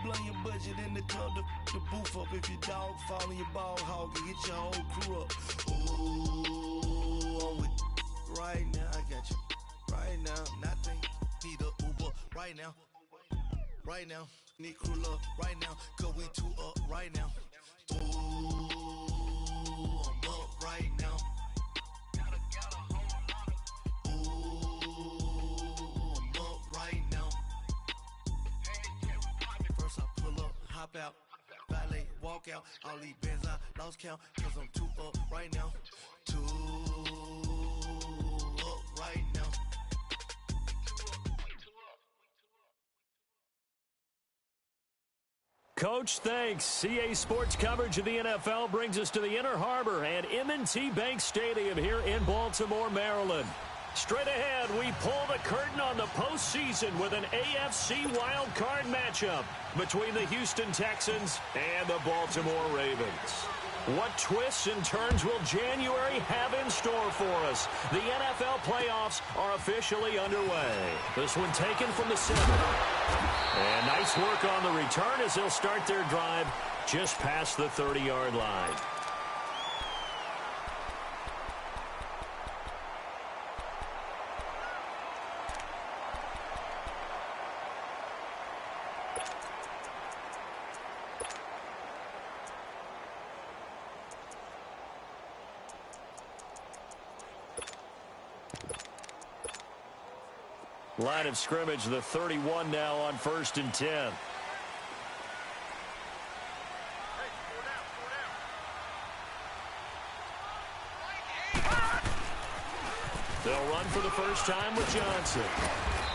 blow your budget in the club, the booth up. If your dog fall in your ball hog and get your whole crew up. Ooh, I'm with right now, I got you. Right now, nothing. Need a Uber right now. Right now, need crew love right now. Cause we two up right now. Ooh, I'm up right now. Ooh, I'm up right now. First I pull up, hop out, valet, walk out. All these bands I lost count. Cause I'm two up right now. Two up right now. Coach, thanks. CA Sports coverage of the NFL brings us to the Inner Harbor and M&T Bank Stadium here in Baltimore, Maryland. Straight ahead, we pull the curtain on the postseason with an AFC wildcard matchup between the Houston Texans and the Baltimore Ravens. What twists and turns will January have in store for us? The NFL playoffs are officially underway. This one taken from the center. And nice work on the return as they'll start their drive just past the 30-yard line. Line of scrimmage, the 31 now on 1st and 10. They'll run for the first time with Johnson.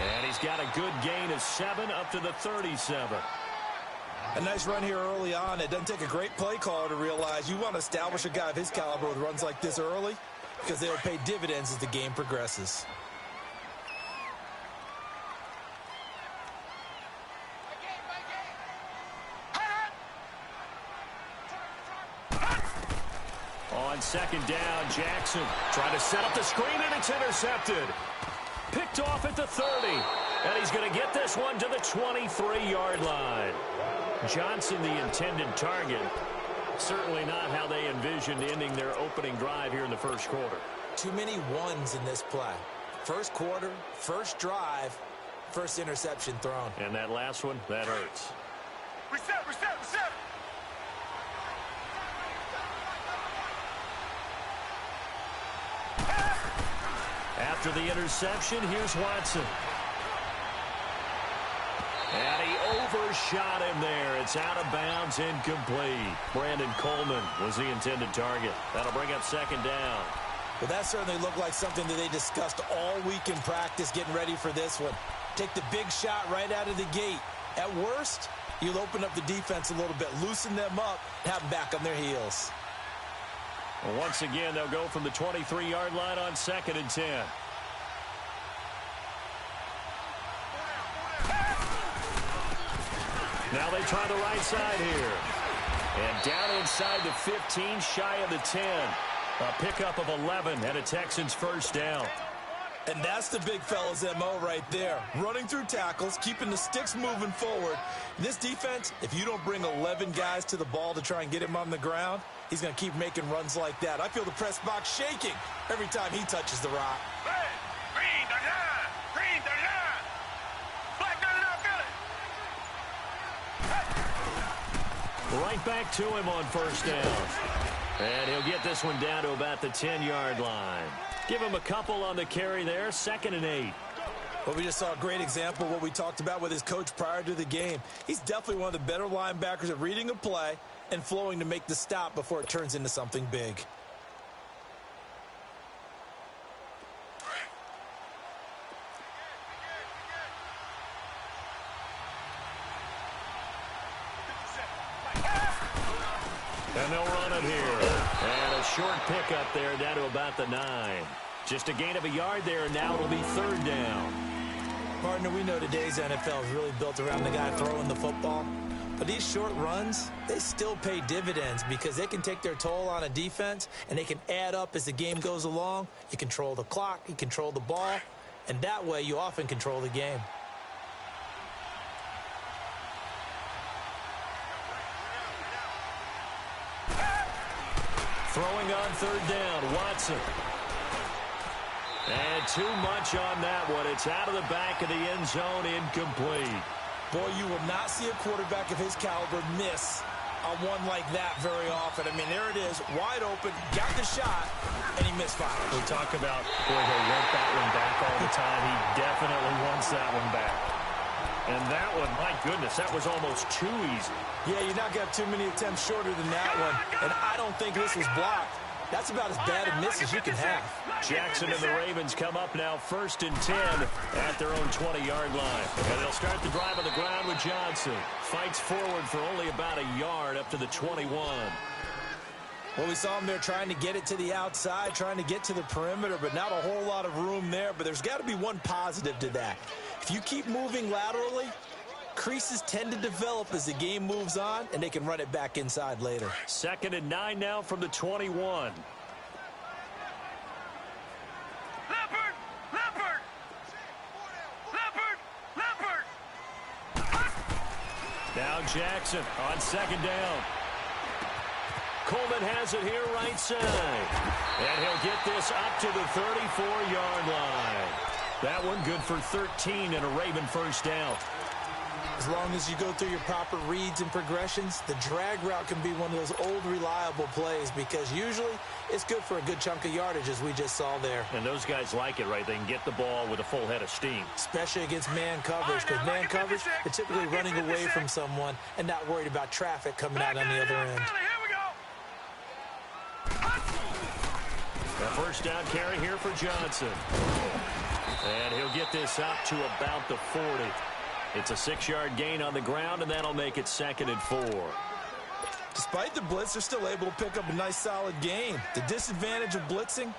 And he's got a good gain of 7 up to the 37. A nice run here early on. It doesn't take a great play caller to realize you want to establish a guy of his caliber with runs like this early because they'll pay dividends as the game progresses. On second down, Jackson trying to set up the screen, and it's intercepted. Picked off at the 30, and he's going to get this one to the 23-yard line. Johnson, the intended target. Certainly not how they envisioned ending their opening drive here in the first quarter. Too many ones in this play. First quarter, first drive, first interception thrown. And that last one, that hurts. Reset. After the interception, here's Watson. And he overshot him there. It's out of bounds, incomplete. Brandon Coleman was the intended target. That'll bring up second down. Well, that certainly looked like something that they discussed all week in practice getting ready for this one. Take the big shot right out of the gate. At worst, you'll open up the defense a little bit, loosen them up, have them back on their heels. Well, once again, they'll go from the 23-yard line on 2nd and 10. Now they try the right side here. And down inside the 15, shy of the 10. A pickup of 11 and a Texans first down. And that's the big fella's MO right there. Running through tackles, keeping the sticks moving forward. This defense, if you don't bring 11 guys to the ball to try and get him on the ground, he's going to keep making runs like that. I feel the press box shaking every time he touches the rock. Green the line. Black the line. Right back to him on first down. And he'll get this one down to about the 10-yard line. Give him a couple on the carry there, 2nd and 8. Well, we just saw a great example of what we talked about with his coach prior to the game. He's definitely one of the better linebackers at reading a play and flowing to make the stop before it turns into something big. And they'll run it here. And a short pickup there down to about the 9. Just a gain of a yard there, and now it'll be 3rd down. Partner, we know today's NFL is really built around the guy throwing the football. But these short runs, they still pay dividends because they can take their toll on a defense, and they can add up as the game goes along. You control the clock, you control the ball, and that way you often control the game. Throwing on third down, Watson. And too much on that one. It's out of the back of the end zone, incomplete. Boy, you will not see a quarterback of his caliber miss on one like that very often. I mean, there it is, wide open, got the shot, and he misfired. We talk about, boy, he'll want that one back all the time. He definitely wants that one back. And that one, my goodness, that was almost too easy. Yeah, you're not going to have too many attempts shorter than that one, and I don't think this was blocked. That's about as bad a miss as you can have. Jackson and the Ravens come up now 1st and 10 at their own 20-yard line. And they'll start the drive on the ground with Johnson. Fights forward for only about a yard up to the 21. Well, we saw him there trying to get it to the outside, trying to get to the perimeter, but not a whole lot of room there. But there's got to be one positive to that. If you keep moving laterally, creases tend to develop as the game moves on, and they can run it back inside later. 2nd and 9 now from the 21. Now Jackson on 2nd down. Coleman has it here right side. And he'll get this up to the 34-yard line. That one good for 13 and a Raven first down. As long as you go through your proper reads and progressions, the drag route can be one of those old reliable plays because usually it's good for a good chunk of yardage as we just saw there. And those guys like it, right? They can get the ball with a full head of steam. Especially against man coverage because man coverage, they're typically running away from someone and not worried about traffic coming out on the other end. A first down carry here for Johnson. And he'll get this up to about the 40. It's a 6-yard gain on the ground, and that'll make it 2nd and 4. Despite the blitz, they're still able to pick up a nice solid gain. The disadvantage of blitzing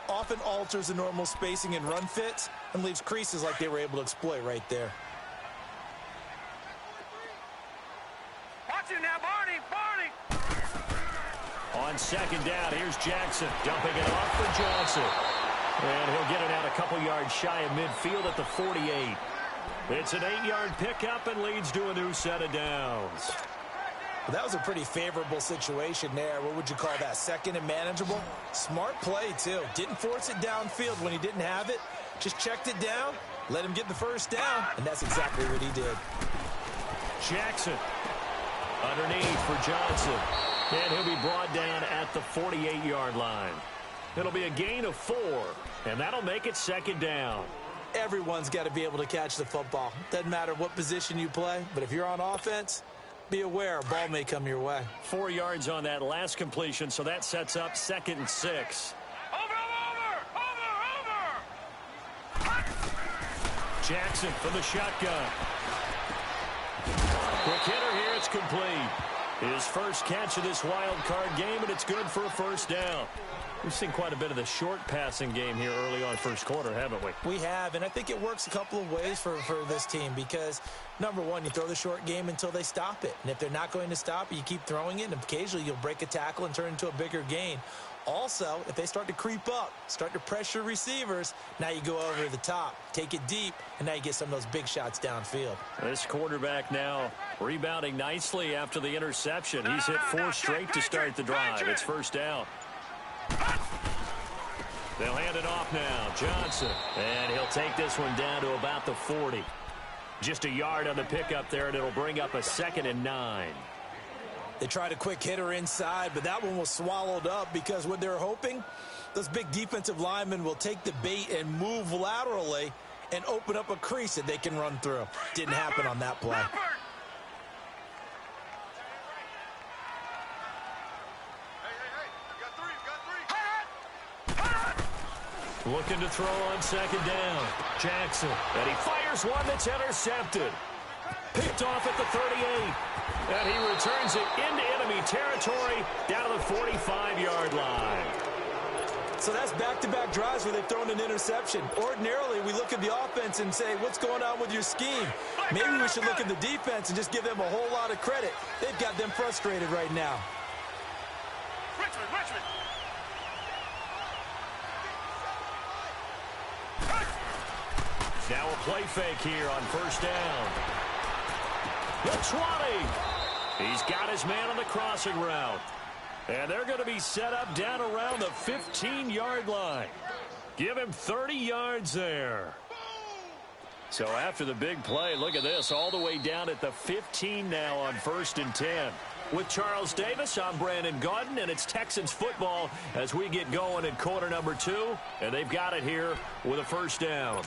often alters the normal spacing and run fits and leaves creases like they were able to exploit right there. Watch it now, Barney! On 2nd down, here's Jackson dumping it off for Johnson. And he'll get it out a couple yards shy of midfield at the 48. It's an 8-yard pickup and leads to a new set of downs. Well, that was a pretty favorable situation there. What would you call that? 2nd and manageable? Smart play, too. Didn't force it downfield when he didn't have it. Just checked it down, let him get the first down, and that's exactly what he did. Jackson underneath for Johnson. And he'll be brought down at the 48-yard line. It'll be a gain of 4, and that'll make it 2nd down. Everyone's got to be able to catch the football. Doesn't matter what position you play, but if you're on offense, be aware a ball may come your way. 4 yards on that last completion, so that sets up 2nd and 6. Over! Jackson from the shotgun. Quick hitter here, it's complete. His first catch of this wild card game, and it's good for a first down. We've seen quite a bit of the short passing game here early on first quarter, haven't we? We have, and I think it works a couple of ways for this team because, number one, you throw the short game until they stop it. And if they're not going to stop it, you keep throwing it, and occasionally you'll break a tackle and turn it into a bigger gain. Also, if they start to creep up, start to pressure receivers, now you go over the top, take it deep, and now you get some of those big shots downfield. This quarterback now rebounding nicely after the interception. He's hit 4 straight to start the drive. It's first down. They'll hand it off now. Johnson. And he'll take this one down to about the 40. Just a yard on the pickup there, and it'll bring up a 2nd and 9. They tried a quick hitter inside, but that one was swallowed up because what they're hoping, those big defensive linemen will take the bait and move laterally and open up a crease that they can run through. Didn't happen on that play. Looking to throw on 2nd down. Jackson. And he fires one that's intercepted. Picked off at the 38. And he returns it into enemy territory down to the 45-yard line. So that's back-to-back drives where they've thrown an interception. Ordinarily, we look at the offense and say, what's going on with your scheme? Maybe we should look at the defense and just give them a whole lot of credit. They've got them frustrated right now. Richmond! Now a play fake here on first down. The 20. He's got his man on the crossing route. And they're going to be set up down around the 15-yard line. Give him 30 yards there. So after the big play, look at this, all the way down at the 15 now on 1st and 10. With Charles Davis, I'm Brandon Gaudin, and it's Texans football as we get going in quarter number 2. And they've got it here with a first down.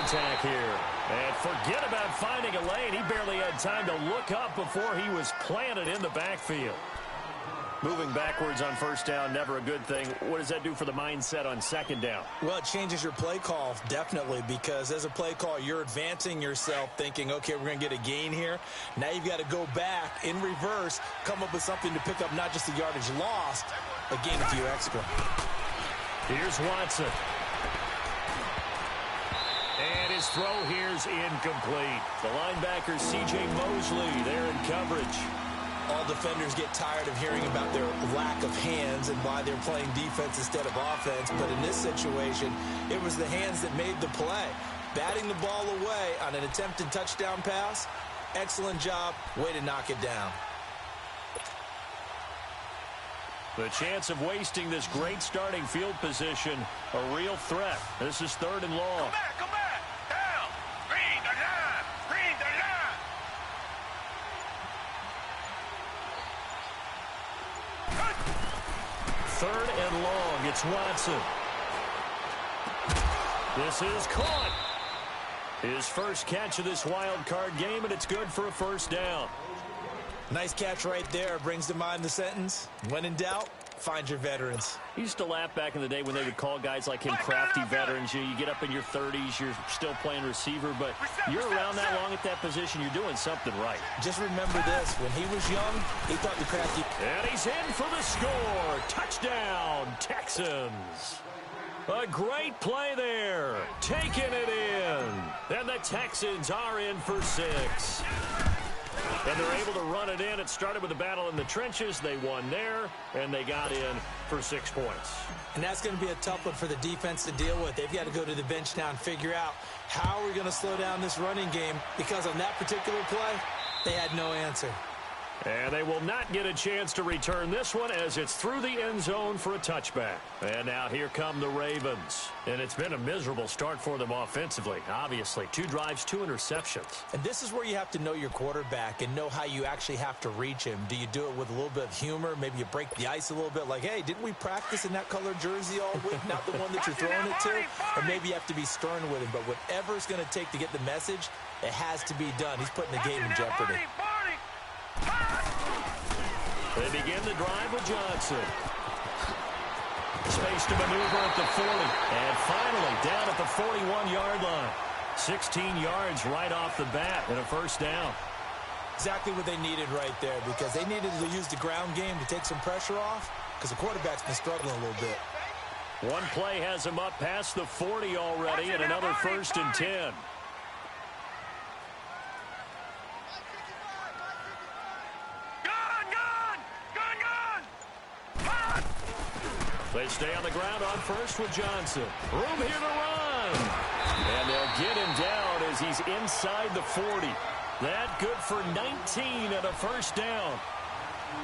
Attack here. And forget about finding a lane. He barely had time to look up before he was planted in the backfield. Moving backwards on first down, never a good thing. What does that do for the mindset on second down? Well, it changes your play call, definitely, because as a play call, you're advancing yourself thinking, okay, we're going to get a gain here. Now you've got to go back in reverse, come up with something to pick up not just the yardage lost, but gain a few extra. Here's Watson. And his throw here's incomplete. The linebacker, C.J. Mosley, there in coverage. All defenders get tired of hearing about their lack of hands and why they're playing defense instead of offense. But in this situation, it was the hands that made the play. Batting the ball away on an attempted touchdown pass. Excellent job. Way to knock it down. The chance of wasting this great starting field position, a real threat. This is 3rd and long. Come back, come back. Down. Green the line. Green the line. 3rd and long. It's Watson. This is caught. His first catch of this wild card game, and it's good for a first down. Nice catch right there. Brings to mind the sentence, when in doubt, find your veterans. I used to laugh back in the day when they would call guys like him crafty veterans. You get up in your 30s, you're still playing receiver, but you're around that long at that position, you're doing something right. Just remember this, when he was young, he thought the crafty... And he's in for the score. Touchdown, Texans. A great play there. Taking it in. And the Texans are in for 6. And they're able to run it in. It started with a battle in the trenches. They won there, and they got in for 6 points. And that's going to be a tough one for the defense to deal with. They've got to go to the bench now and figure out how are we going to slow down this running game, because on that particular play, they had no answer. And they will not get a chance to return this one as it's through the end zone for a touchback. And now here come the Ravens. And it's been a miserable start for them offensively, obviously. 2 drives, 2 interceptions. And this is where you have to know your quarterback and know how you actually have to reach him. Do you do it with a little bit of humor? Maybe you break the ice a little bit like, hey, didn't we practice in that color jersey all week? Not the one that you're throwing it to? Or maybe you have to be stern with him. But whatever it's going to take to get the message, it has to be done. He's putting the game in jeopardy. They begin the drive with Johnson. Space to maneuver at the 40. And finally down at the 41-yard line. 16 yards right off the bat and a first down. Exactly what they needed right there, because they needed to use the ground game to take some pressure off, because the quarterback's been struggling a little bit. One play has him up past the 40 already, and another 1st and 10. They stay on the ground on first with Johnson. Room here to run. And they'll get him down as he's inside the 40. That good for 19 and a first down.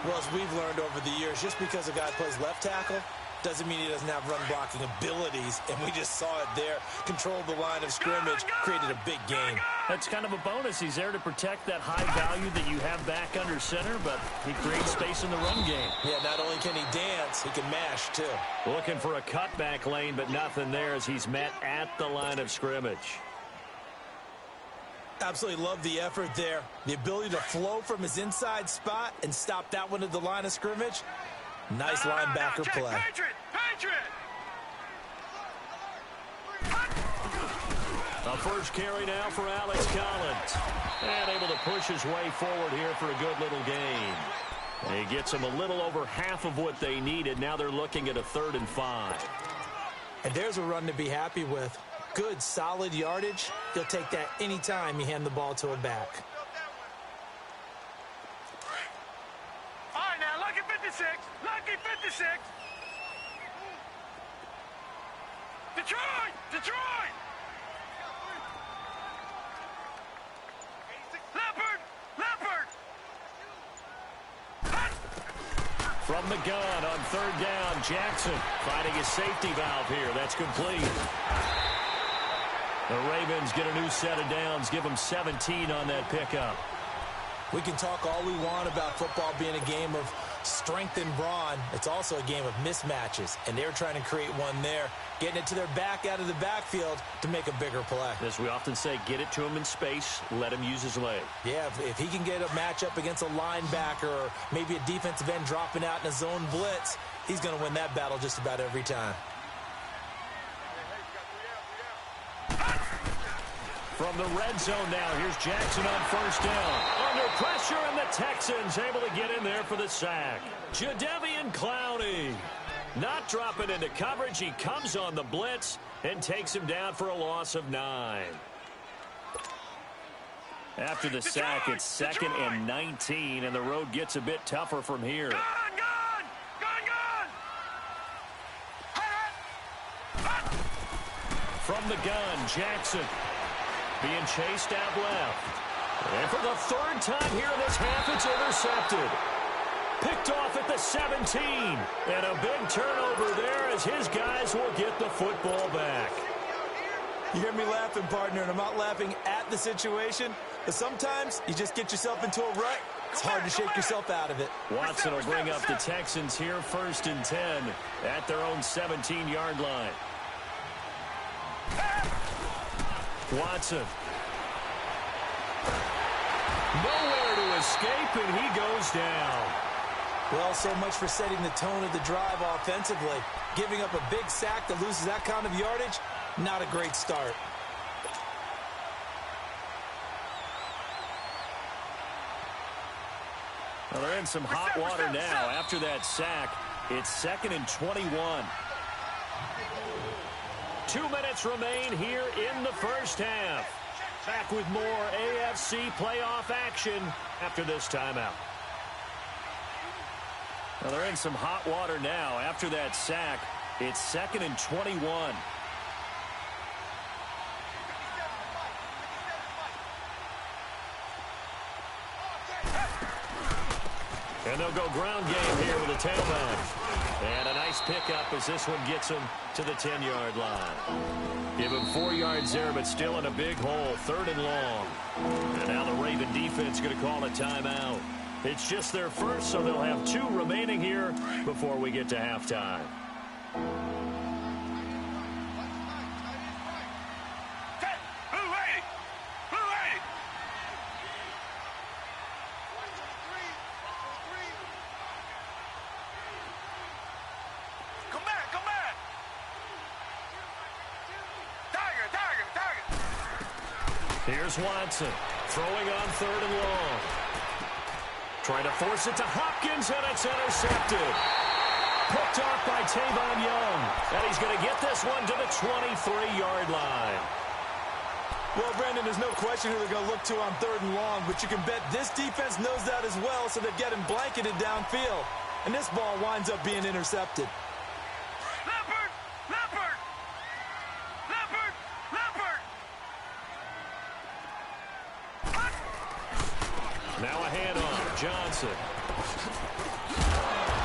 Well, as we've learned over the years, just because a guy plays left tackle doesn't mean he doesn't have run blocking abilities. And we just saw it there. Controlled the line of scrimmage, created a big gain. That's kind of a bonus. He's there to protect that high value that you have back under center, but he creates space in the run game. Yeah, not only can he dance, he can mash, too. Looking for a cutback lane, but nothing there as he's met at the line of scrimmage. Absolutely love the effort there. The ability to flow from his inside spot and stop that one at the line of scrimmage. Nice linebacker play. A first carry now for Alex Collins. And able to push his way forward here for a good little gain. And he gets them a little over half of what they needed. Now they're looking at a 3rd and 5. And there's a run to be happy with. Good, solid yardage. He'll take that anytime you hand the ball to a back. All right, now look at me. 56. Lucky 56. Detroit! Detroit! Leopard! Leopard! From the gun on third down, Jackson finding his safety valve here. That's complete. The Ravens get a new set of downs, give them 17 on that pickup. We can talk all we want about football being a game of strength and brawn. It's also a game of mismatches, and they're trying to create one there, getting it to their back out of the backfield to make a bigger play. As we often say, get it to him in space, let him use his leg. Yeah, if he can get a matchup against a linebacker or maybe a defensive end dropping out in a zone blitz, he's going to win that battle just about every time. From the red zone now, here's Jackson on first down. Under pressure, and the Texans able to get in there for the sack. Jadeveon Clowney not dropping into coverage. He comes on the blitz and takes him down for a loss of 9. After the sack, it's second and 19, and the road gets a bit tougher from here. Gun! From the gun, Jackson being chased out left. And for the third time here in this half, it's intercepted. Picked off at the 17. And a big turnover there as his guys will get the football back. You hear me laughing, partner, and I'm not laughing at the situation, but sometimes you just get yourself into a rut. It's hard to shake yourself out of it. Watson will bring up the Texans here, 1st and 10 at their own 17-yard line. Watson. Nowhere to escape, and he goes down. Well, so much for setting the tone of the drive offensively. Giving up a big sack that loses that kind of yardage, not a great start. Well, they're in some hot water now. After that sack, it's 2nd and 21. 2 minutes remain here in the first half. Back with more AFC playoff action after this timeout. Well, they're in some hot water now. After that sack, it's 2nd and 21. And they'll go ground game here with a tailback. And a nice pickup as this one gets him to the 10-yard line. Give him 4 yards there, but still in a big hole, 3rd and long. And now the Raven defense going to call a timeout. It's just their first, so they'll have 2 remaining here before we get to halftime. Here's Watson throwing on 3rd and long. Trying to force it to Hopkins, and it's intercepted. Picked off by Tavon Young. And he's going to get this one to the 23-yard line. Well, Brandon, there's no question who they're going to look to on 3rd and long, but you can bet this defense knows that as well, so they're getting blanketed downfield. And this ball winds up being intercepted. Leopard! Leopard! Leopard! Leopard! Now a handoff. Johnson.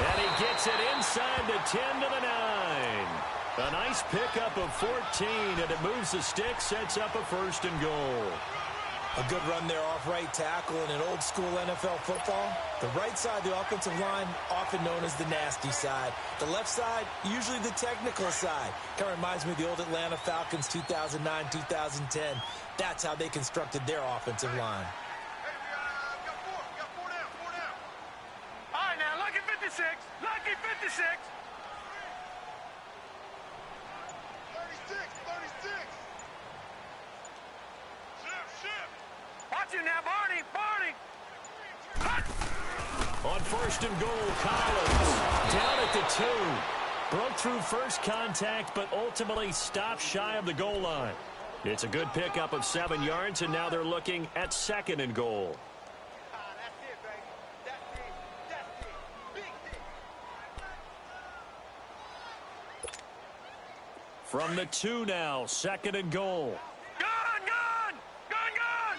And he gets it inside the 10 to the 9. A nice pickup of 14, and it moves the stick, sets up a 1st and goal. A good run there off right tackle in an old-school NFL football. The right side of the offensive line, often known as the nasty side. The left side, usually the technical side. Kind of reminds me of the old Atlanta Falcons 2009-2010. That's how they constructed their offensive line. Lucky 56. 36. Watch it now, Barney. On 1st and goal, Collins down at the 2. Broke through first contact, but ultimately stopped shy of the goal line. It's a good pickup of 7 yards, and now they're looking at 2nd and goal. From the 2 now, 2nd and goal. Gun, gun! Gun, gun!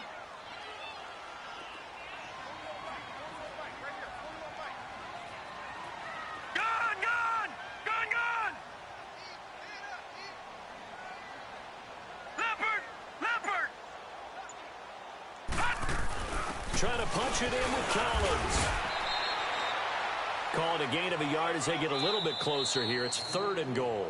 Gun, gun! Gun, gun! Leopard! Leopard! Trying to punch it in with Collins. Call it a gain of a yard as they get a little bit closer here. It's 3rd and goal.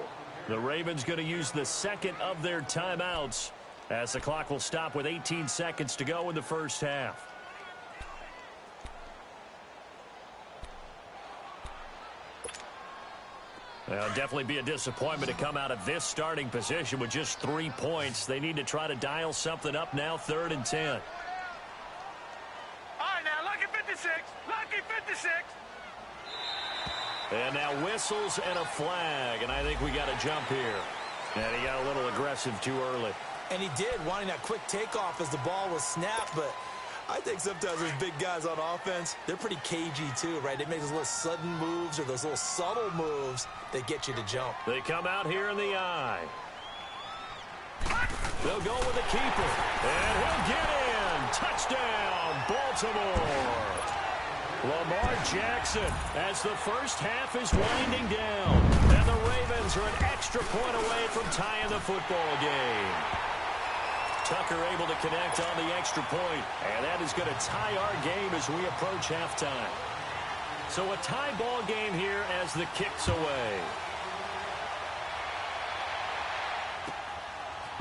The Ravens going to use the second of their timeouts as the clock will stop with 18 seconds to go in the first half. Well, definitely be a disappointment to come out of this starting position with just 3 points. They need to try to dial something up now, 3rd and 10. All right, now, lucky 56. Lucky 56. And now whistles and a flag, and I think we got a jump here. And he got a little aggressive too early. And he did, wanting that quick takeoff as the ball was snapped, but I think sometimes those big guys on offense, they're pretty cagey too, right? They make those little sudden moves or those little subtle moves that get you to jump. They come out here in the eye. They'll go with the keeper, and he'll get in. Touchdown, Baltimore. Lamar Jackson as the first half is winding down. And the Ravens are an extra point away from tying the football game. Tucker able to connect on the extra point, and that is going to tie our game as we approach halftime. So a tie ball game here as the kick's away.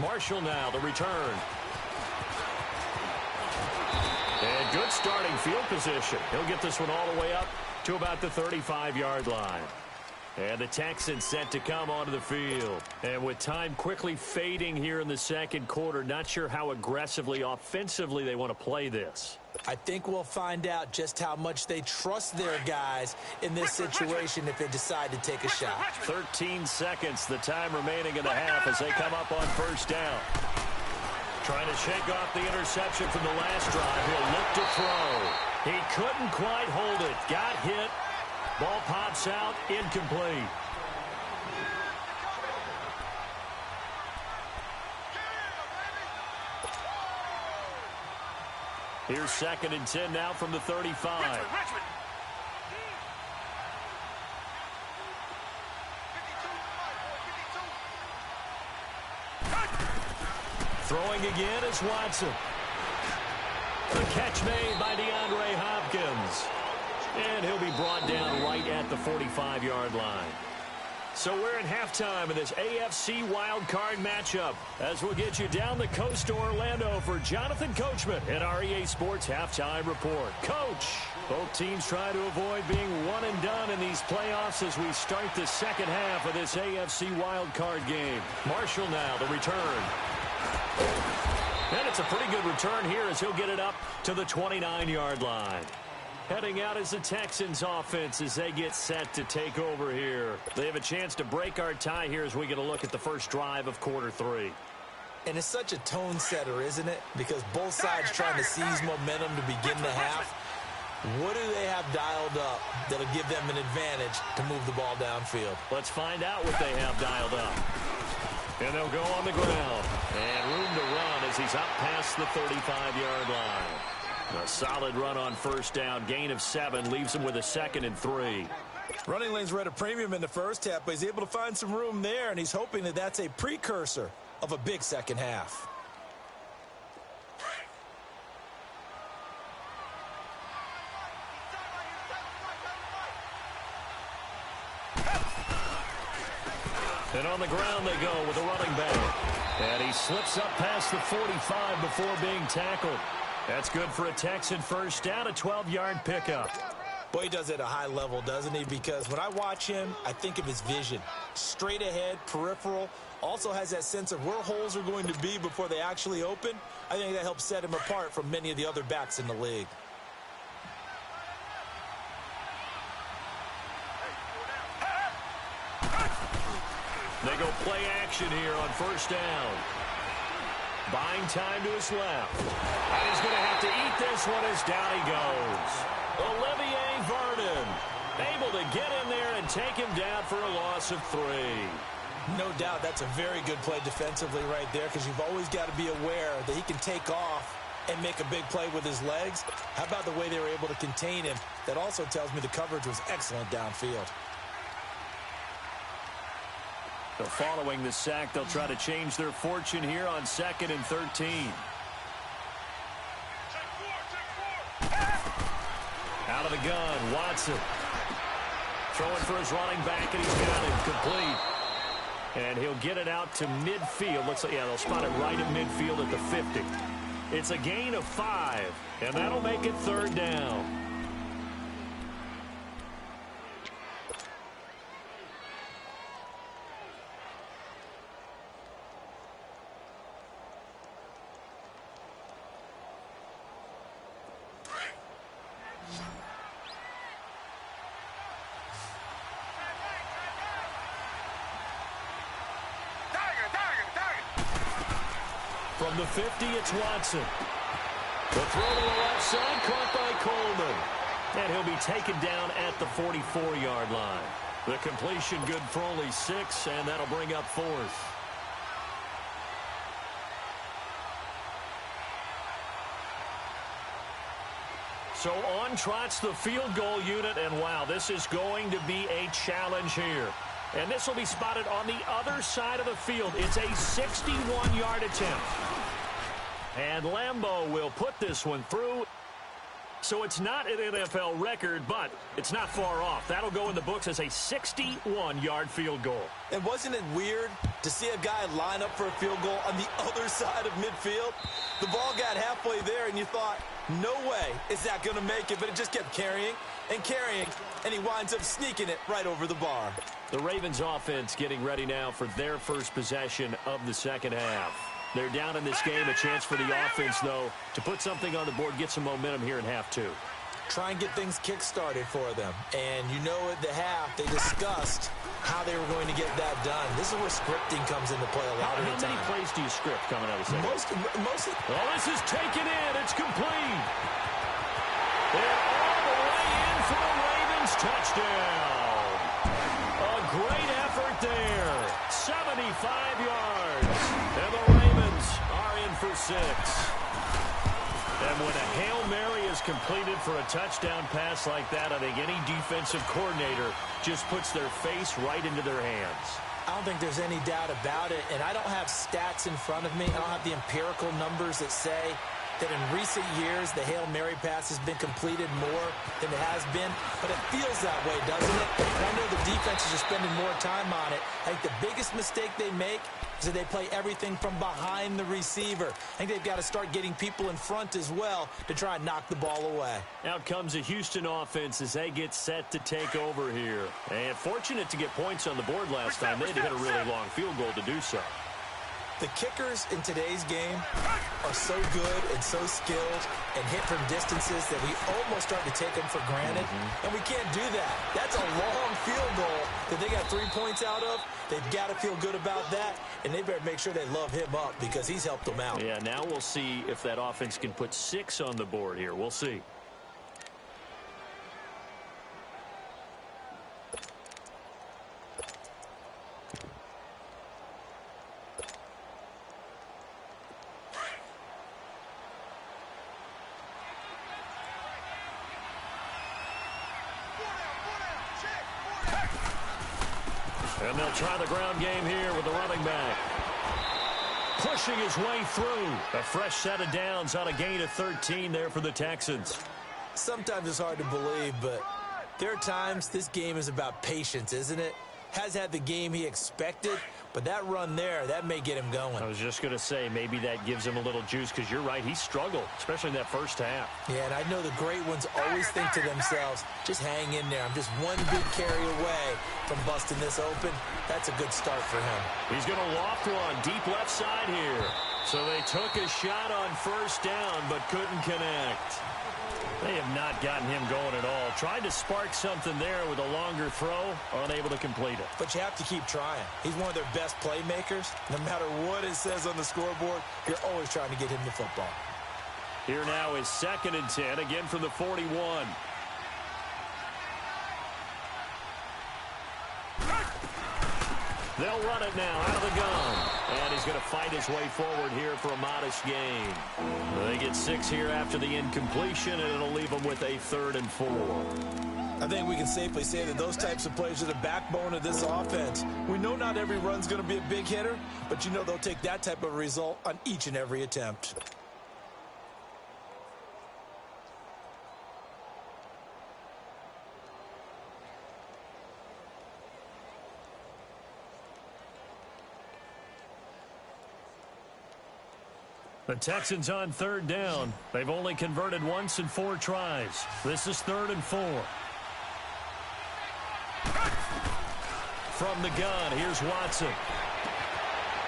Marshall now, the return. And good starting field position. He'll get this one all the way up to about the 35-yard line. And the Texans set to come onto the field. And with time quickly fading here in the second quarter, not sure how aggressively, offensively they want to play this. I think we'll find out just how much they trust their guys in this situation if they decide to take a shot. 13 seconds, the time remaining in the half as they come up on first down. Trying to shake off the interception from the last drive. He'll look to throw. He couldn't quite hold it. Got hit. Ball pops out. Incomplete. Here's 2nd and 10 now from the 35. Richmond. Throwing again is Watson. The catch made by DeAndre Hopkins. And he'll be brought down right at the 45-yard line. So we're in halftime of this AFC wildcard matchup as we'll get you down the coast to Orlando for Jonathan Coachman in our EA Sports Halftime Report. Coach, both teams try to avoid being one and done in these playoffs as we start the second half of this AFC wildcard game. Marshall now, the return. And it's a pretty good return here as he'll get it up to the 29-yard line. Heading out is the Texans offense as they get set to take over here. They have a chance to break our tie here as we get a look at the first drive of quarter 3. And it's such a tone setter, isn't it? Because both sides trying to seize momentum to begin the half. What do they have dialed up that'll give them an advantage to move the ball downfield? Let's find out what they have dialed up. And they'll go on the ground. And room to run as he's up past the 35-yard line. A solid run on first down. Gain of 7 leaves him with a 2nd and 3. Running lanes were at a premium in the first half, but he's able to find some room there, and he's hoping that that's a precursor of a big second half. And on the ground they go with a running back. And he slips up past the 45 before being tackled. That's good for a Texan first down, a 12-yard pickup. Boy, he does it at a high level, doesn't he? Because when I watch him, I think of his vision. Straight ahead, peripheral, also has that sense of where holes are going to be before they actually open. I think that helps set him apart from many of the other backs in the league. They go play action here on first down. Buying time to his left. And he's going to have to eat this one as down he goes. Olivier Vernon able to get in there and take him down for a loss of 3. No doubt that's a very good play defensively right there, because you've always got to be aware that he can take off and make a big play with his legs. How about the way they were able to contain him? That also tells me the coverage was excellent downfield. So following the sack, they'll try to change their fortune here on 2nd and 13. Out of the gun, Watson. Throwing for his running back, and he's got it complete. And he'll get it out to midfield. Looks like, yeah, they'll spot it right at midfield at the 50. It's a gain of 5, and that'll make it 3rd down. From the 50, it's Watson. The throw to the left side, caught by Coleman. And he'll be taken down at the 44-yard line. The completion good for only 6, and that'll bring up 4th. So on trots the field goal unit, and wow, this is going to be a challenge here. And this will be spotted on the other side of the field. It's a 61-yard attempt. And Lambeau will put this one through. So it's not an NFL record, but it's not far off. That'll go in the books as a 61-yard field goal. And wasn't it weird to see a guy line up for a field goal on the other side of midfield? The ball got halfway there, and you thought, no way is that going to make it, but it just kept carrying and carrying, and he winds up sneaking it right over the bar. The Ravens offense getting ready now for their first possession of the second half. They're down in this game. A chance for the offense, though, to put something on the board, get some momentum here in half 2. Try and get things kick-started for them. And you know at the half, they discussed how they were going to get that done. This is where scripting comes into play a lot of the time. How many plays do you script coming out of the second? Mostly. Well, this is taken in. It's complete. And all the way in for a Ravens touchdown. A great effort there. 75 yards. And the Ravens are in for 6. And when a Hail Mary is completed for a touchdown pass like that, I think any defensive coordinator just puts their face right into their hands. I don't think there's any doubt about it, and I don't have stats in front of me. I don't have the empirical numbers that say that in recent years the Hail Mary pass has been completed more than it has been, but it feels that way, doesn't it? And I know the defenses are spending more time on it. I think the biggest mistake they make is that they play everything from behind the receiver. I think they've got to start getting people in front as well to try and knock the ball away. Out comes the Houston offense as they get set to take over here. And fortunate to get points on the board last time. They had to hit a really long field goal to do so. The kickers in today's game are so good and so skilled and hit from distances that we almost start to take them for granted. And we can't do that. That's a long field goal that they got 3 points out of. They've got to feel good about that, and they better make sure they love him up because he's helped them out. Yeah, now we'll see if that offense can put 6 on the board here. We'll see. And they'll try the ground game here with the running back. Pushing his way through. A fresh set of downs on a gain of 13 there for the Texans. Sometimes it's hard to believe, but there are times this game is about patience, isn't it? Has had the game he expected, but that run there, that may get him going. I was just going to say, maybe that gives him a little juice, because you're right, he struggled, especially in that first half. Yeah, and I know the great ones always think to themselves, just hang in there. I'm just one big carry away from busting this open. That's a good start for him. He's going to loft one deep left side here. So they took a shot on first down, but couldn't connect. They have not gotten him going at all. Tried to spark something there with a longer throw, unable to complete it. But you have to keep trying. He's one of their best playmakers. No matter what it says on the scoreboard, you're always trying to get him the football. Here now is 2nd and 10, again from the 41. They'll run it now out of the gun. And he's going to fight his way forward here for a modest gain. They get 6 here after the incompletion, and it'll leave them with a 3rd and 4. I think we can safely say that those types of plays are the backbone of this offense. We know not every run's going to be a big hitter, but you know they'll take that type of result on each and every attempt. The Texans on 3rd down. They've only converted once in 4 tries. This is 3rd and 4. From the gun, here's Watson.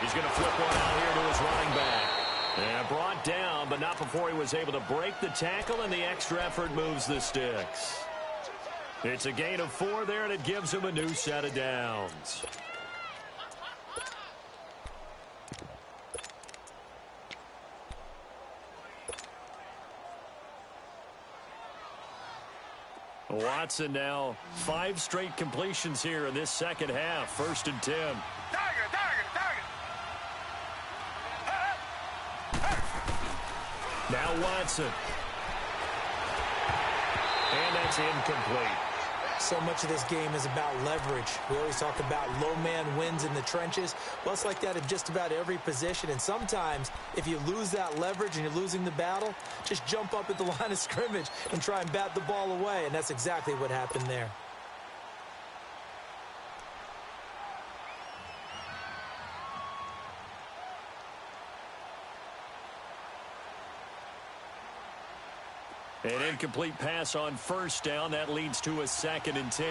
He's going to flip one out here to his running back. And brought down, but not before he was able to break the tackle, and the extra effort moves the sticks. It's a gain of 4 there, and it gives him a new set of downs. Watson now 5 straight completions here in this second half. 1st and 10. Now Watson. And that's incomplete. So much of this game is about leverage. We always talk about low man wins in the trenches. Well, it's like that in just about every position. And sometimes, if you lose that leverage and you're losing the battle, just jump up at the line of scrimmage and try and bat the ball away. And that's exactly what happened there. An incomplete pass on 1st down. That leads to a 2nd and 10.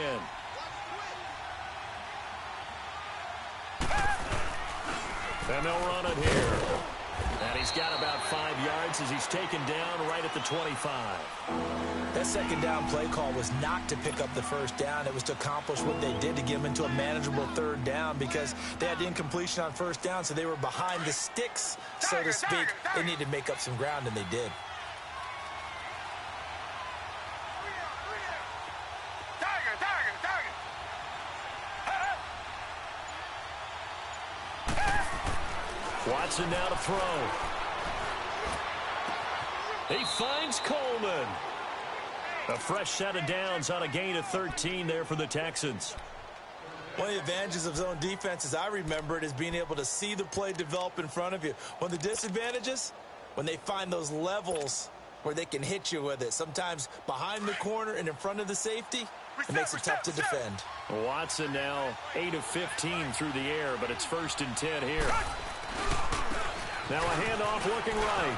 And they'll run it here. And he's got about 5 yards as he's taken down right at the 25. That 2nd down play call was not to pick up the 1st down. It was to accomplish what they did to get them into a manageable 3rd down because they had incompletion on 1st down, so they were behind the sticks, so to speak. They needed to make up some ground, and they did. Watson now to throw. He finds Coleman. A fresh set of downs on a gain of 13 there for the Texans. One of the advantages of zone defense, as I remember it, is being able to see the play develop in front of you. One of the disadvantages, when they find those levels where they can hit you with it. Sometimes behind the corner and in front of the safety, it makes it tough to defend. Watson now 8 of 15 through the air, but it's 1st and 10 here. Now a handoff looking right.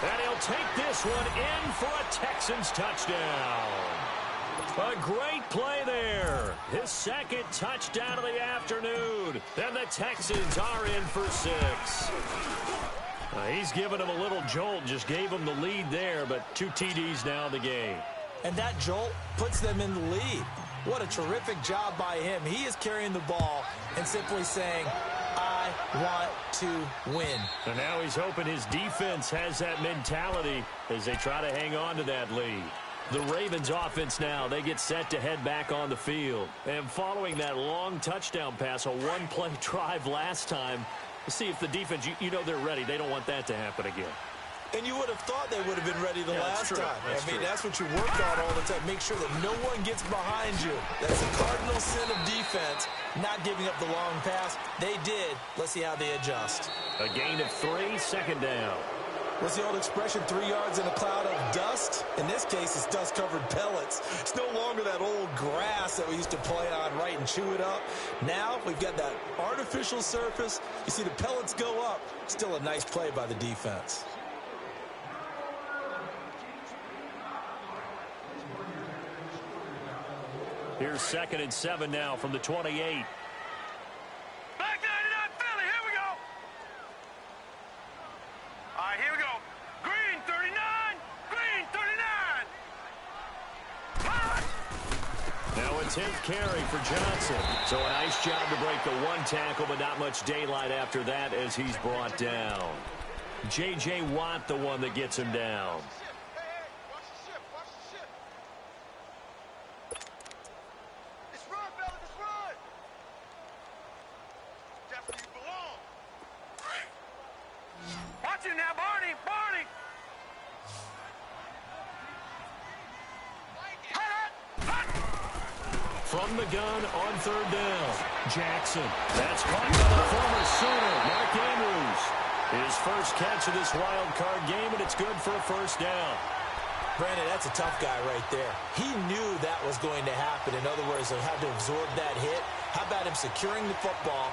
And he'll take this one in for a Texans touchdown. A great play there. His 2nd touchdown of the afternoon. And the Texans are in for 6. He's given him a little jolt, just gave him the lead there, but 2 TDs now in the game. And that jolt puts them in the lead. What a terrific job by him. He is carrying the ball and simply saying, I want to win. And now he's hoping his defense has that mentality as they try to hang on to that lead. The Ravens offense now, they get set to head back on the field. And following that long touchdown pass, a 1-play drive last time, see if the defense, you know they're ready. They don't want that to happen again. And you would have thought they would have been ready the last time. That's what you work on all the time. Make sure that no one gets behind you. That's the cardinal sin of defense, not giving up the long pass. They did. Let's see how they adjust. A gain of 3, 2nd down. What's the old expression, 3 yards in a cloud of dust? In this case, it's dust-covered pellets. It's no longer that old grass that we used to play on, right, and chew it up. Now we've got that artificial surface. You see the pellets go up. Still a nice play by the defense. Here's 2nd and 7 now from the 28. Black 99 Philly, here we go. All right, here we go. Green 39, green 39. Now a 10th carry for Johnson. So a nice job to break the 1 tackle, but not much daylight after that as he's brought down. J.J. Watt, the one that gets him down. From the gun on third down. Jackson. That's caught by the former Sooner, Mark Andrews. His first catch of this wild card game, and it's good for a first down. Brandon, that's a tough guy right there. He knew that was going to happen. In other words, he had to absorb that hit. How about him securing the football,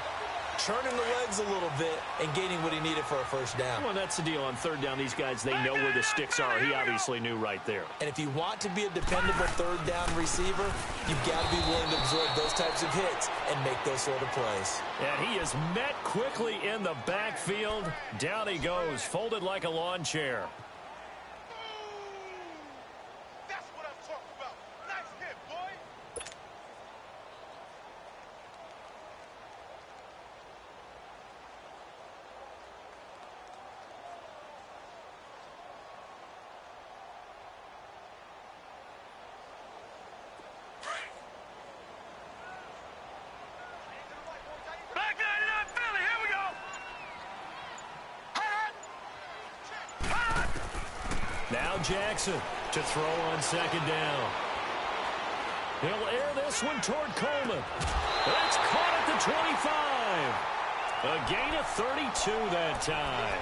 turning the legs a little bit, and gaining what he needed for a first down? Well, that's the deal. On third down, these guys, they know where the sticks are. He obviously knew right there. And if you want to be a dependable third down receiver, you've got to be willing to absorb those types of hits and make those sort of plays. And he is met quickly in the backfield. Down he goes, folded like a lawn chair. Now Jackson to throw on second down. He'll air this one toward Coleman. It's caught at the 25. A gain of 32 that time.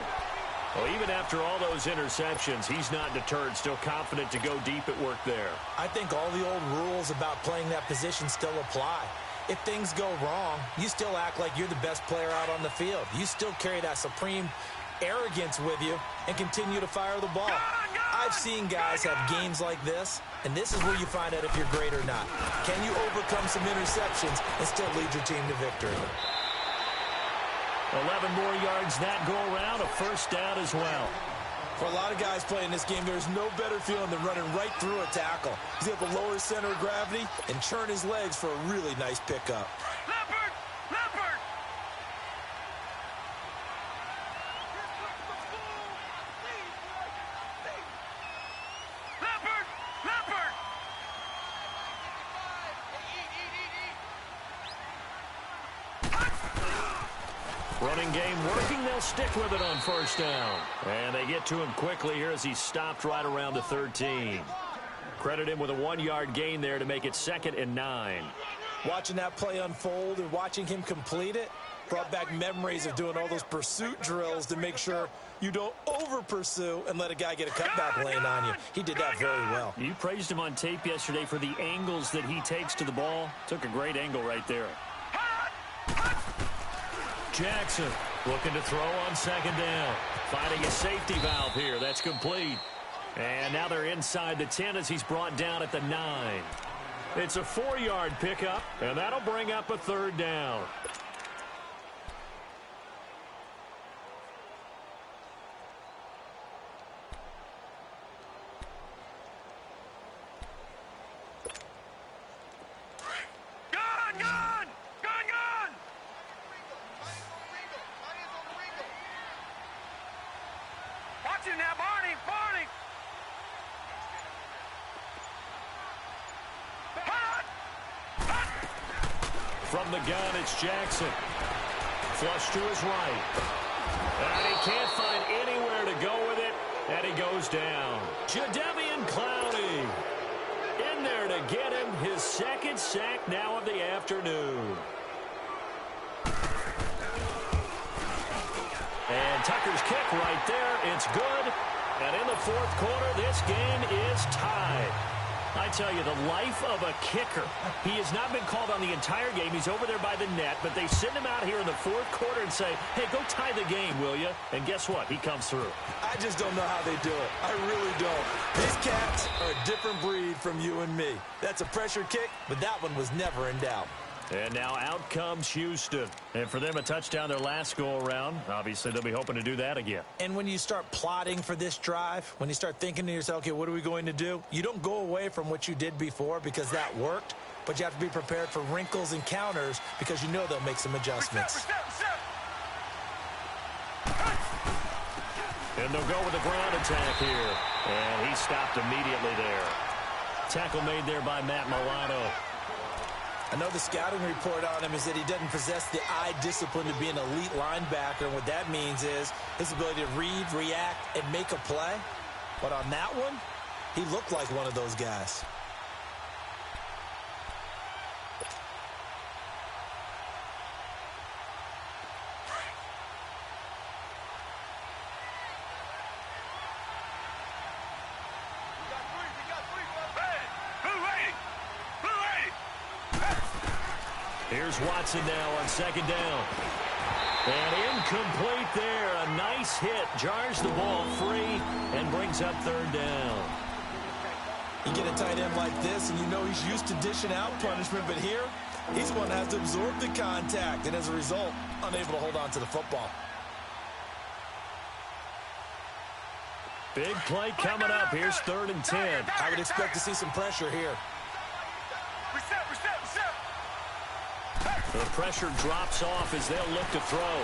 Well, even after all those interceptions, he's not deterred, still confident to go deep at work there. I think all the old rules about playing that position still apply. If things go wrong, you still act like you're the best player out on the field. You still carry that supreme arrogance with you and continue to fire the ball. I've seen guys have games like this, and this is where you find out if you're great or not. Can you overcome some interceptions and still lead your team to victory? 11 more yards that go around, a first down as well. For a lot of guys playing this game, there's no better feeling than running right through a tackle. He's able to lower his center of gravity and churn his legs for a really nice pickup. Leopard! Leopard! Leopard! Leopard! Running game working. They'll stick with it on first down. And they get to him quickly here as he stopped right around the 13. Credit him with a 1-yard gain there to make it 2nd and 9. Watching that play unfold and watching him complete it brought back memories of doing all those pursuit drills to make sure you don't over-pursue and let a guy get a cutback lane on you. He did that very well. You praised him on tape yesterday for the angles that he takes to the ball. Took a great angle right there. Jackson looking to throw on second down. Finding a safety valve here. That's complete. And now they're inside the 10 as he's brought down at the 9. It's a 4-yard pickup, and that'll bring up a third down. Now, Barney! From the gun, it's Jackson. Flush to his right. And he can't find anywhere to go with it, and he goes down. Jadeveon Clowney in there to get him his 2nd sack now of the afternoon. And Tucker's kick right there. It's good. And in the 4th quarter, this game is tied. I tell you, the life of a kicker. He has not been called on the entire game. He's over there by the net, but they send him out here in the 4th quarter and say, hey, go tie the game, will you? And guess what? He comes through. I just don't know how they do it. I really don't. These cats are a different breed from you and me. That's a pressure kick, but that one was never in doubt. And now out comes Houston. And for them, a touchdown their last go-around. Obviously, they'll be hoping to do that again. And when you start plotting for this drive, when you start thinking to yourself, okay, what are we going to do? You don't go away from what you did before because that worked, but you have to be prepared for wrinkles and counters because you know they'll make some adjustments. And they'll go with the ground attack here. And he stopped immediately there. Tackle made there by Matt Milano. I know the scouting report on him is that he doesn't possess the eye discipline to be an elite linebacker. And what that means is his ability to read, react, and make a play. But on that one, he looked like one of those guys. Here's Watson now on second down. And incomplete there. A nice hit. Jars the ball free and brings up third down. You get a tight end like this, and you know he's used to dishing out punishment, but here, he's one that has to absorb the contact, and as a result, unable to hold on to the football. Big play coming up. Here's 3rd and 10. I would expect to see some pressure here. Reset. The pressure drops off as they'll look to throw.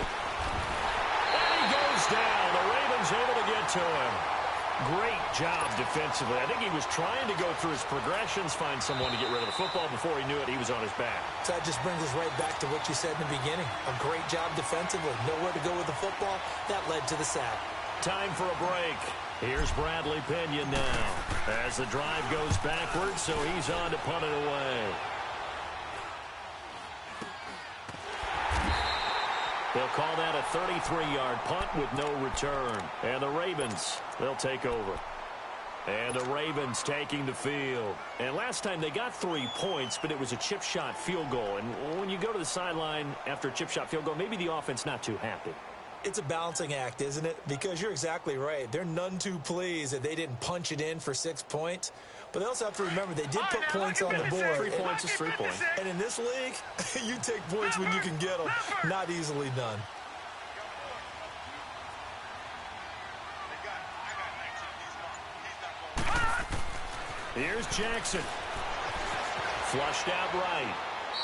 And he goes down. The Ravens able to get to him. Great job defensively. I think he was trying to go through his progressions, find someone to get rid of the football. Before he knew it, he was on his back. So that just brings us right back to what you said in the beginning. A great job defensively. Nowhere to go with the football. That led to the sack. Time for a break. Here's Bradley Pinion now as the drive goes backwards, so he's on to punt it away. They'll call that a 33-yard punt with no return. And the Ravens, they'll take over. And the Ravens taking the field. And last time they got 3 points, but it was a chip shot field goal. And when you go to the sideline after a chip shot field goal, maybe the offense not too happy. It's a balancing act, isn't it? Because you're exactly right. They're none too pleased that they didn't punch it in for 6 points. But they also have to remember they did put points on the board. 3 points is 3 points. And in this league, you take points when you can get them. Not easily done. Here's Jackson. Flushed out right.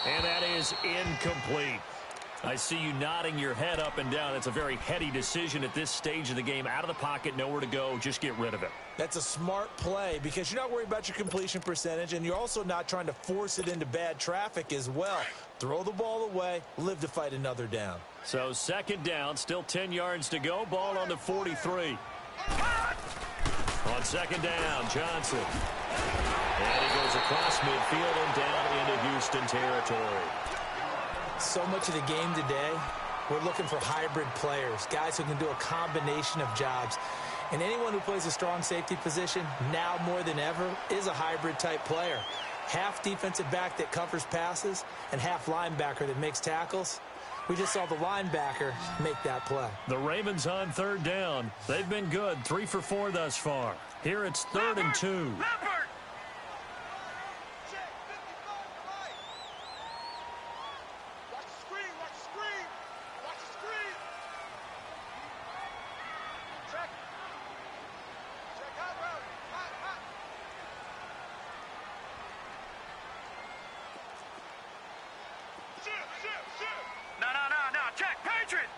And that is incomplete. I see you nodding your head up and down. It's a very heady decision at this stage of the game. Out of the pocket, nowhere to go. Just get rid of it. That's a smart play because you're not worried about your completion percentage, and you're also not trying to force it into bad traffic as well. Throw the ball away, live to fight another down. So 2nd down, still 10 yards to go. Ball on the 43. On 2nd down, Johnson. And he goes across midfield and down into Houston territory. So much of the game today, we're looking for hybrid players, guys who can do a combination of jobs. And anyone who plays a strong safety position, now more than ever, is a hybrid-type player. Half defensive back that covers passes and half linebacker that makes tackles. We just saw the linebacker make that play. The Ravens on 3rd down. They've been good, 3 for 4 thus far. Here it's 3rd and 2. No. Check. Patriot.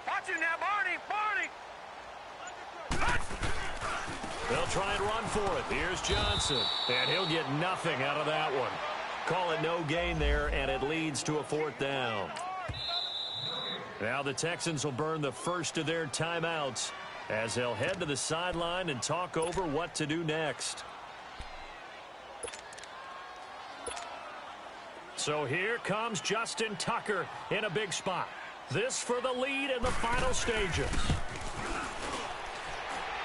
Watch it now, Barney. They'll try and run for it. Here's Johnson. And he'll get nothing out of that one. Call it no gain there, and it leads to a 4th down. Now the Texans will burn the first of their timeouts as they'll head to the sideline and talk over what to do next. So here comes Justin Tucker in a big spot. This for the lead in the final stages.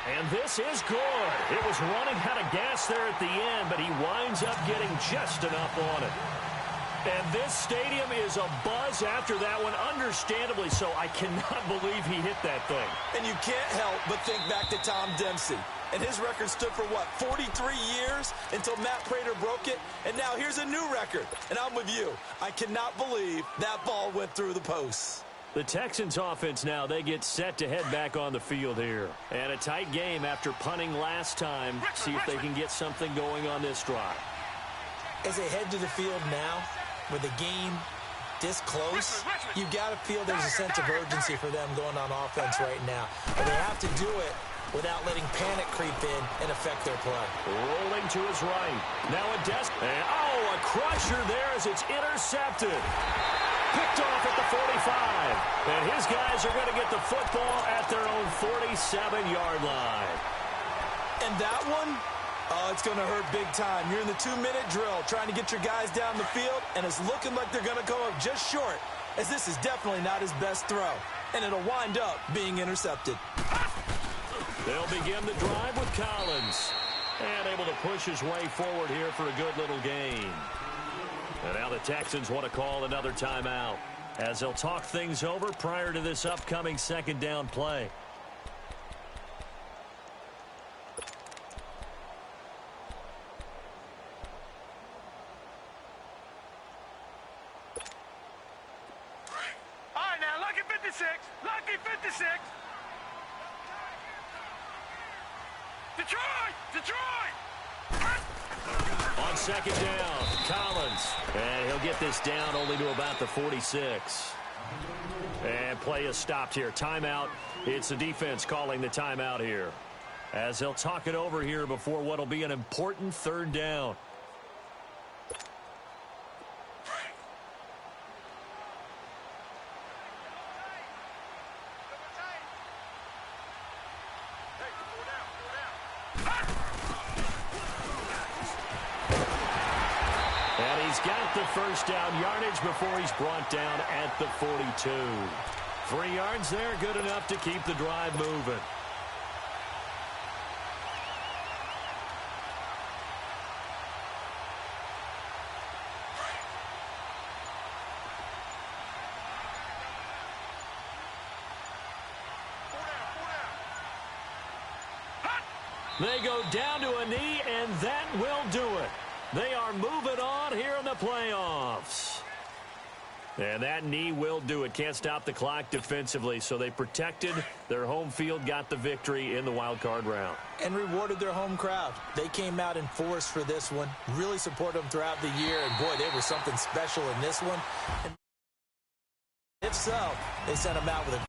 And this is good. It was running out of gas there at the end, but he winds up getting just enough on it. And this stadium is abuzz after that one, understandably so. I cannot believe he hit that thing. And you can't help but think back to Tom Dempsey. And his record stood for, 43 years until Matt Prater broke it. And now here's a new record. And I'm with you. I cannot believe that ball went through the posts. The Texans offense now, they get set to head back on the field here. And a tight game after punting last time. See if they can get something going on this drive. As they head to the field now, with the game this close, you got to feel there's a sense of urgency for them going on offense right now. But they have to do it without letting panic creep in and affect their play. Rolling to his right. Now a a crusher there as it's intercepted. Picked off at the 45. And his guys are going to get the football at their own 47-yard line. And that one, it's going to hurt big time. You're in the 2-minute drill trying to get your guys down the field, and it's looking like they're going to come up just short, as this is definitely not his best throw. And it'll wind up being intercepted. They'll begin the drive with Collins. And able to push his way forward here for a good little gain. And now the Texans want to call another timeout as they'll talk things over prior to this upcoming second down play. All right, now, lucky 56. Lucky 56. Detroit! Detroit! On second down, Collins. And he'll get this down only to about the 46. And play is stopped here. Timeout. It's the defense calling the timeout here, as they'll talk it over here before what will be an important third down. Got the first down yardage before he's brought down at the 42. 3 yards there, good enough to keep the drive moving. They go down to a knee, and that will do it. They are moving on here in the playoffs. And that knee will do it. Can't stop the clock defensively, so they protected their home field, got the victory in the wild card round. And rewarded their home crowd. They came out in force for this one. Really supported them throughout the year, and boy, they were something special in this one. And if so, they sent them out with a